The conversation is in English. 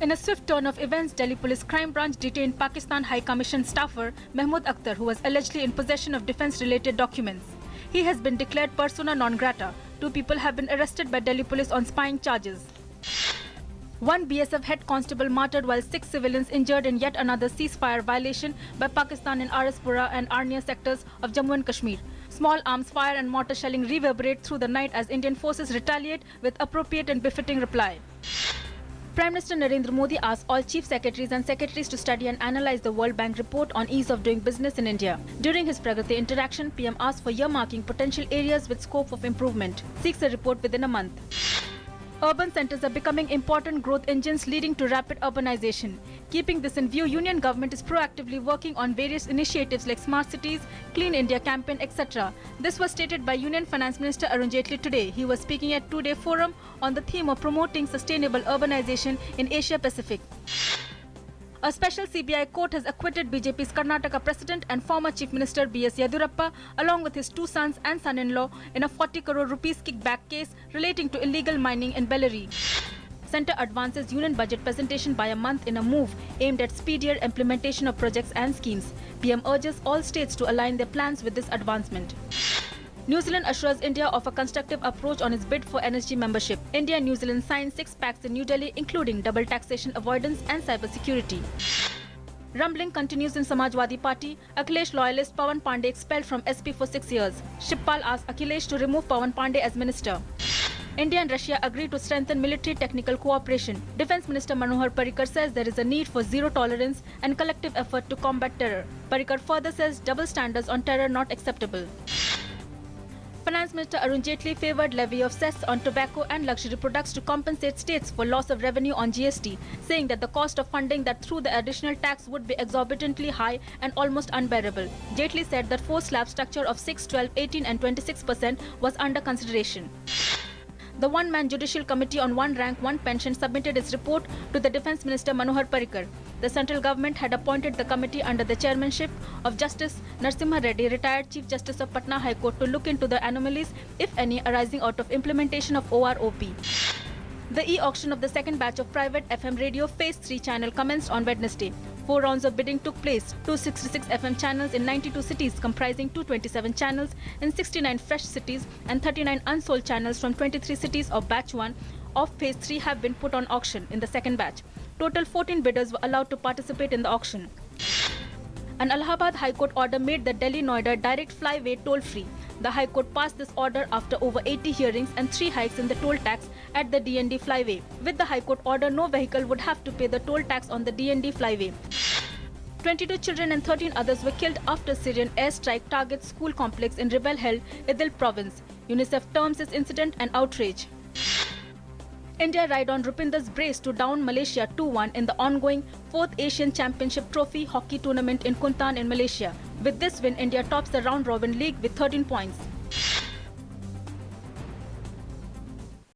In a swift turn of events, Delhi Police Crime Branch detained Pakistan High Commission staffer Mahmood Akhtar, who was allegedly in possession of defence-related documents. He has been declared persona non grata. 2 people have been arrested by Delhi Police on spying charges. One BSF head constable martyred while 6 civilians injured in yet another ceasefire violation by Pakistan in Araspura and Arnia sectors of Jammu and Kashmir. Small arms fire and mortar shelling reverberate through the night as Indian forces retaliate with appropriate and befitting reply. Prime Minister Narendra Modi asked all chief secretaries and secretaries to study and analyze the World Bank report on ease of doing business in India. During his Pragati interaction, PM asked for earmarking potential areas with scope of improvement. Seeks a report within a month. Urban centres are becoming important growth engines leading to rapid urbanization. Keeping this in view, Union Government is proactively working on various initiatives like Smart Cities, Clean India campaign, etc. This was stated by Union Finance Minister Arun Jaitley today. He was speaking at 2-day forum on the theme of promoting sustainable urbanization in Asia Pacific. A special CBI court has acquitted BJP's Karnataka President and former Chief Minister B.S. Yedurappa along with his 2 sons and son-in-law in a 40 crore rupees kickback case relating to illegal mining in Bellary. Centre advances Union budget presentation by a month in a move aimed at speedier implementation of projects and schemes. PM urges all states to align their plans with this advancement. New Zealand assures India of a constructive approach on its bid for NSG membership. India and New Zealand signed 6 pacts in New Delhi, including double taxation avoidance and cybersecurity. Rumbling continues in Samajwadi Party. Akhilesh loyalist Pawan Pandey expelled from SP for 6 years. Shipal asked Akhilesh to remove Pawan Pandey as minister. India and Russia agree to strengthen military technical cooperation. Defence Minister Manohar Parrikar says there is a need for zero tolerance and collective effort to combat terror. Parrikar further says double standards on terror not acceptable. Finance Minister Arun Jaitley favoured levy of cess on tobacco and luxury products to compensate states for loss of revenue on GST, saying that the cost of funding that through the additional tax would be exorbitantly high and almost unbearable. Jaitley said that 4-slab structure of 6, 12, 18 and 26% was under consideration. The one-man Judicial Committee on One Rank, One Pension submitted its report to the Defence Minister Manohar Parrikar. The central government had appointed the committee under the chairmanship of Justice Narsimha Reddy, retired Chief Justice of Patna High Court, to look into the anomalies, if any, arising out of implementation of OROP. The e-auction of the second batch of private FM radio Phase 3 channel commenced on Wednesday. 4 rounds of bidding took place. 266 FM channels in 92 cities comprising 227 channels in 69 fresh cities and 39 unsold channels from 23 cities of Batch 1 of Phase 3 have been put on auction in the second batch. Total 14 bidders were allowed to participate in the auction. An Allahabad High Court order made the Delhi-Noida direct flyway toll-free. The High Court passed this order after over 80 hearings and 3 hikes in the toll tax at the DND flyway. With the High Court order, no vehicle would have to pay the toll tax on the DND flyway. 22 children and 13 others were killed after Syrian airstrike targets school complex in rebel-held Idlib province. UNICEF terms this incident an outrage. India ride on Rupinder's brace to down Malaysia 2-1 in the ongoing 4th Asian Championship Trophy hockey tournament in Kuntan in Malaysia. With this win, India tops the round-robin league with 13 points.